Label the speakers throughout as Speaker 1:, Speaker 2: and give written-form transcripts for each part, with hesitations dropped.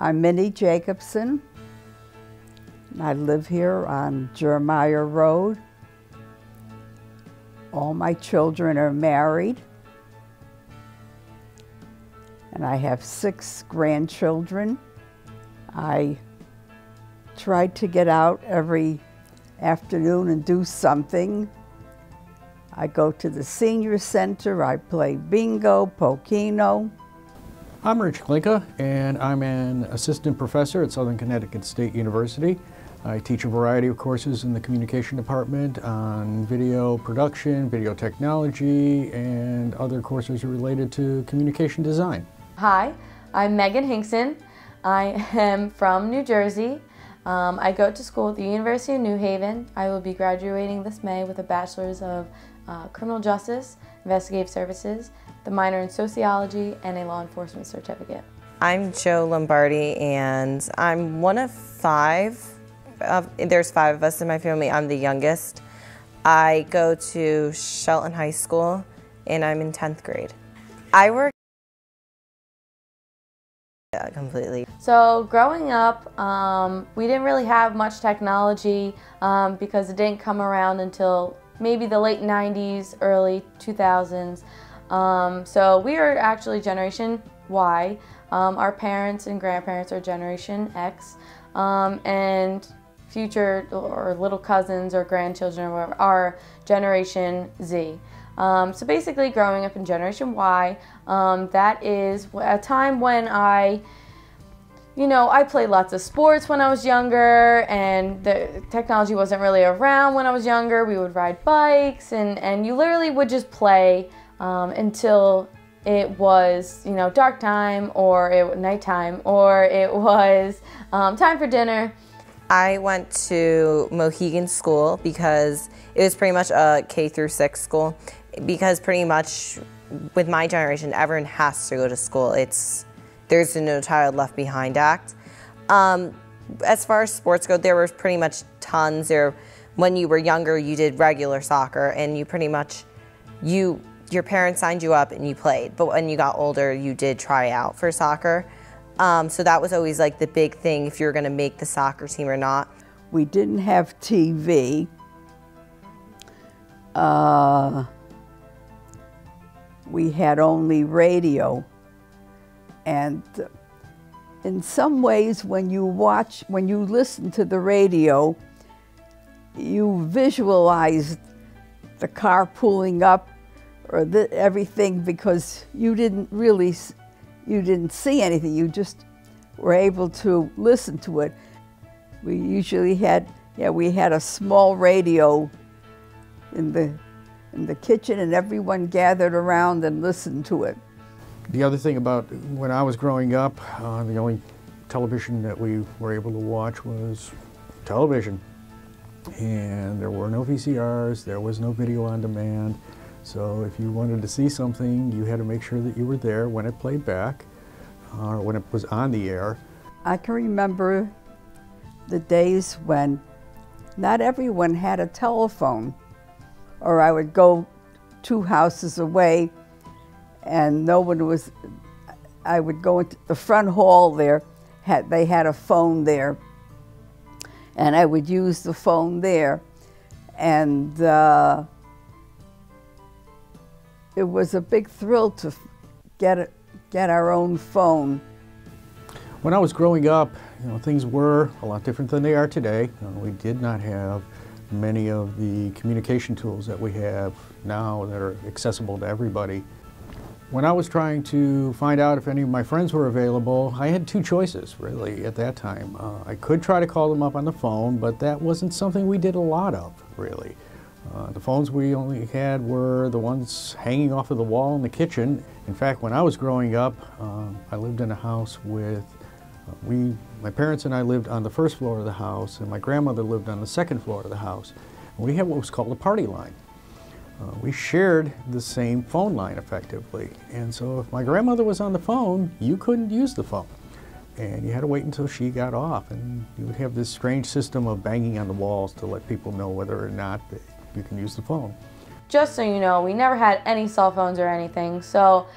Speaker 1: I'm Minnie Jacobson. I live here on Jeremiah Road. All my children are married. And I have 6 grandchildren. I try to get out every afternoon and do something. I go to the senior center, I play bingo, Pokeno.
Speaker 2: I'm Rich Klinka, and I'm an assistant professor at Southern Connecticut State University. I teach a variety of courses in the communication department on video production, video technology, and other courses related to communication design.
Speaker 3: Hi, I'm Megan Hinkson. I am from New Jersey. I go to school at the University of New Haven. I will be graduating this May with a Bachelor's of Criminal Justice, Investigative Services, the minor in Sociology, and a Law Enforcement Certificate.
Speaker 4: I'm Joe Lombardi, and I'm one of 5. There's 5 of us in my family. I'm the youngest. I go to Shelton High School, and I'm in 10th grade. I work completely.
Speaker 3: So growing up, we didn't really have much technology because it didn't come around until maybe the late 90s, early 2000s. So we are actually Generation Y. Our parents and grandparents are Generation X, and future or little cousins or grandchildren are Generation Z. So basically growing up in Generation Y, that is a time when I played lots of sports when I was younger, and the technology wasn't really around when I was younger. We would ride bikes, and you literally would just play until it was, dark time, or nighttime, or it was time for dinner.
Speaker 4: I went to Mohegan School because it was pretty much a K through 6 school, because pretty much with my generation, everyone has to go to school. There's a No Child Left Behind Act. As far as sports go, there were pretty much tons. When you were younger, you did regular soccer, and you pretty much, your parents signed you up and you played. But when you got older, you did try out for soccer. So that was always like the big thing, if you were gonna make the soccer team or not.
Speaker 1: We didn't have TV. We had only radio. And in some ways, when you listen to the radio, you visualize the car pulling up or everything, because you didn't see anything. You just were able to listen to it. We usually had a small radio in the kitchen, and everyone gathered around and listened to it.
Speaker 2: The other thing about when I was growing up, the only television that we were able to watch was television. And there were no VCRs, there was no video on demand. So if you wanted to see something, you had to make sure that you were there when it played back, or when it was on the air.
Speaker 1: I can remember the days when not everyone had a telephone, or I would go 2 houses away and no one was. I would go into the front hall there, they had a phone there, and I would use the phone there, and it was a big thrill to get our own phone.
Speaker 2: When I was growing up, things were a lot different than they are today. We did not have many of the communication tools that we have now that are accessible to everybody. When I was trying to find out if any of my friends were available, I had 2 choices, really, at that time. I could try to call them up on the phone, but that wasn't something we did a lot of, really. The phones we only had were the ones hanging off of the wall in the kitchen. In fact, when I was growing up, I lived in a house with, my parents and I lived on the 1st floor of the house, and my grandmother lived on the 2nd floor of the house. And we had what was called a party line. We shared the same phone line effectively, and so if my grandmother was on the phone, you couldn't use the phone, and you had to wait until she got off, and you would have this strange system of banging on the walls to let people know whether or not you can use the phone.
Speaker 3: Just so you know, we never had any cell phones or anything, so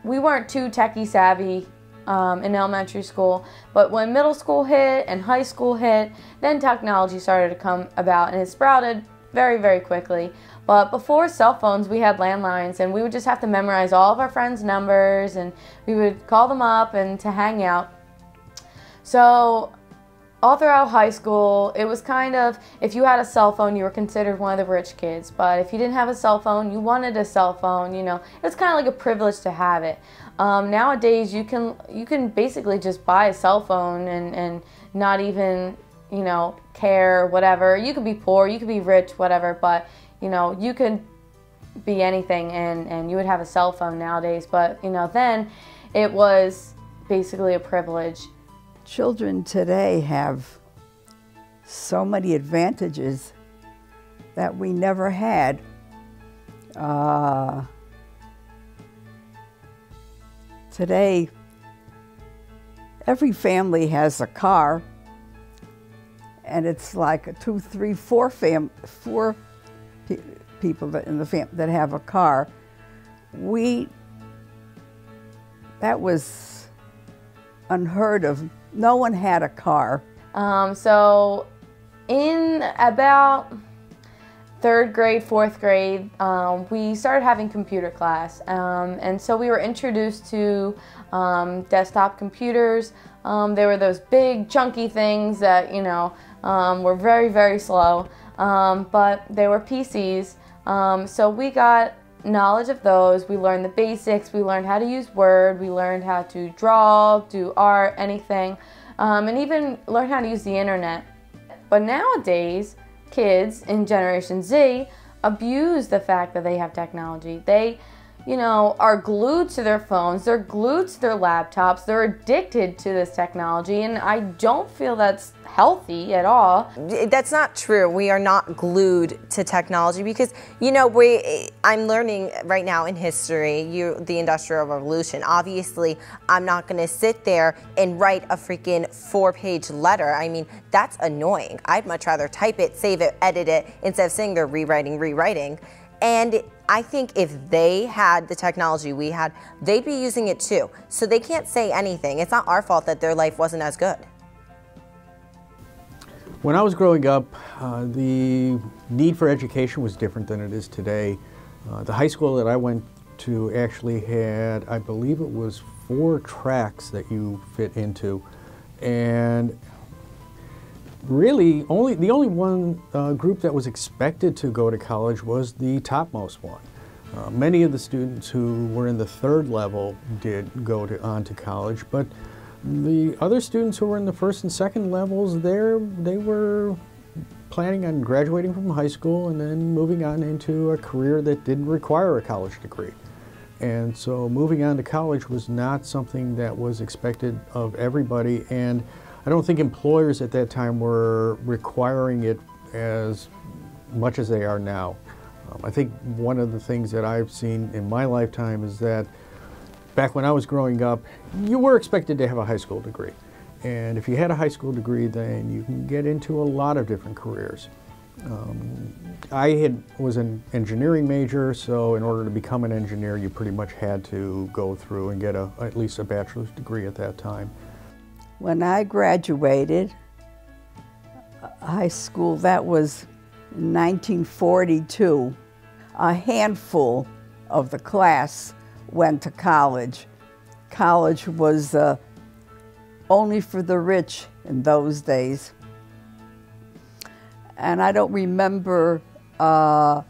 Speaker 3: we weren't too techie savvy in elementary school, but when middle school hit and high school hit, then technology started to come about, and it sprouted very, very quickly. But before cell phones, we had landlines, and we would just have to memorize all of our friends' numbers, and we would call them up and to hang out. So all throughout high school, it was kind of, if you had a cell phone, you were considered one of the rich kids. But if you didn't have a cell phone, you wanted a cell phone, you know. It was kind of like a privilege to have it. Nowadays, you can basically just buy a cell phone and not even, you know, care, whatever. You could be poor, you could be rich, whatever, but, you know, you could be anything and you would have a cell phone nowadays. But, you know, then it was basically a privilege.
Speaker 1: Children today have so many advantages that we never had. Today, every family has a car, and it's like a 2, 3, 4 people in the family that have a car. That was unheard of. No one had a car.
Speaker 3: So in about 3rd grade, 4th grade, we started having computer class. And so we were introduced to desktop computers. They were those big, chunky things that, you know, were very, very slow. But they were PCs. So we got knowledge of those. We learned the basics. We learned how to use Word. We learned how to draw, do art, anything, and even learn how to use the internet. But nowadays, kids in Generation Z abuse the fact that they have technology. They, you know, are glued to their phones. They're glued to their laptops. They're addicted to this technology, and I don't feel that's healthy at all.
Speaker 4: That's not true. We are not glued to technology because, you know, I'm learning right now in history, the Industrial Revolution. Obviously, I'm not going to sit there and write a freaking 4-page letter. I mean, that's annoying. I'd much rather type it, save it, edit it, instead of sitting there rewriting. And I think if they had the technology we had, they'd be using it too. So they can't say anything. It's not our fault that their life wasn't as good.
Speaker 2: When I was growing up, the need for education was different than it is today. The high school that I went to actually had, I believe it was 4 tracks that you fit into. And really, the only one group that was expected to go to college was the topmost one. Many of the students who were in the 3rd level did go on to college, but the other students who were in the 1st and 2nd levels, they were planning on graduating from high school and then moving on into a career that didn't require a college degree. And so moving on to college was not something that was expected of everybody, and I don't think employers at that time were requiring it as much as they are now. I think one of the things that I've seen in my lifetime is that back when I was growing up, you were expected to have a high school degree. And if you had a high school degree, then you can get into a lot of different careers. I was an engineering major, so in order to become an engineer, you pretty much had to go through and get at least a bachelor's degree at that time.
Speaker 1: When I graduated high school, that was in 1942, a handful of the class went to college. College was only for the rich in those days. And I don't remember I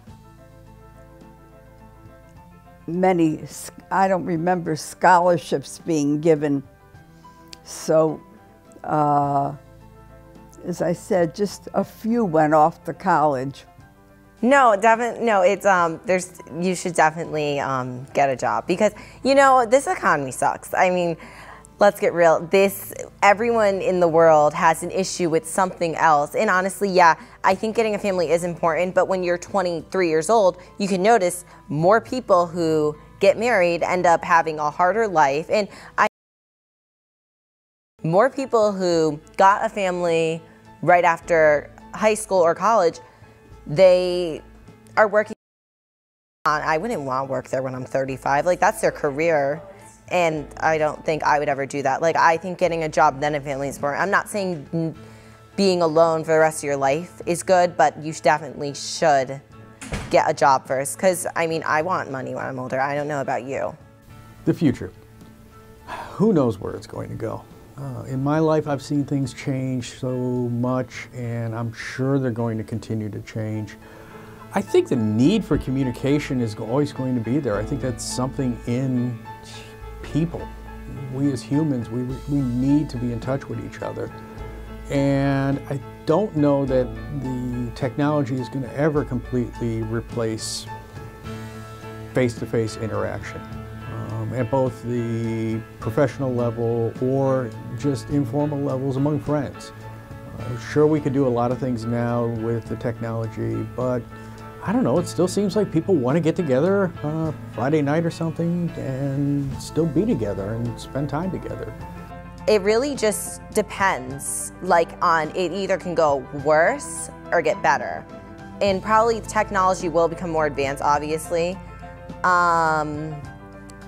Speaker 1: don't remember scholarships being given. So, as I said, just a few went off to college.
Speaker 4: No, definitely, no, it's, you should definitely get a job because, you know, this economy sucks. I mean, let's get real. Everyone in the world has an issue with something else. And honestly, yeah, I think getting a family is important, but when you're 23 years old, you can notice more people who get married end up having a harder life. And more people who got a family right after high school or college, they are working on, I wouldn't want to work there when I'm 35. Like, that's their career. And I don't think I would ever do that. Like, I think getting a job, then a family is important. I'm not saying being alone for the rest of your life is good, but you definitely should get a job first. Because, I mean, I want money when I'm older. I don't know about you.
Speaker 2: The future. Who knows where it's going to go? In my life, I've seen things change so much, and I'm sure they're going to continue to change. I think the need for communication is always going to be there. I think that's something in people. We as humans, we need to be in touch with each other. And I don't know that the technology is going to ever completely replace face-to-face interaction at both the professional level or just informal levels among friends. Sure, we could do a lot of things now with the technology, but I don't know, it still seems like people want to get together Friday night or something and still be together and spend time together.
Speaker 4: It really just depends, like, on it either can go worse or get better. And probably technology will become more advanced, obviously.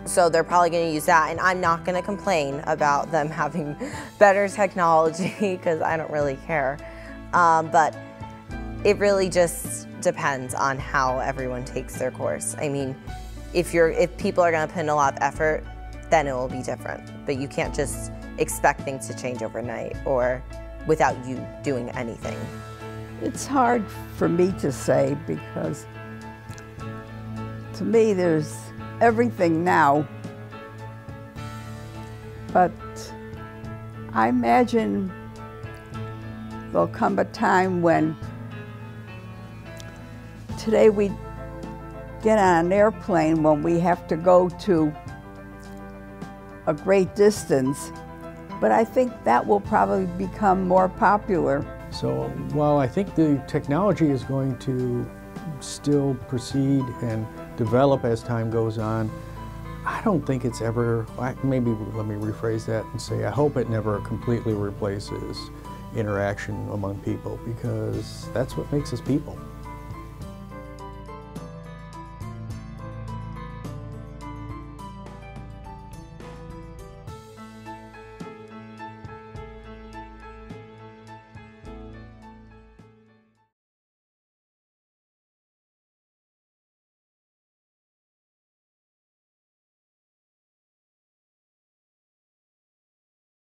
Speaker 4: So they're probably going to use that, and I'm not going to complain about them having better technology because I don't really care. But it really just depends on how everyone takes their course. I mean, if people are going to put in a lot of effort, then it will be different. But you can't just expect things to change overnight or without you doing anything.
Speaker 1: It's hard for me to say because to me there's everything now, but I imagine there'll come a time when today we get on an airplane when we have to go to a great distance, but I think that will probably become more popular.
Speaker 2: So while I think the technology is going to still proceed and develop as time goes on, I don't think it's ever, maybe let me rephrase that and say I hope it never completely replaces interaction among people, because that's what makes us people.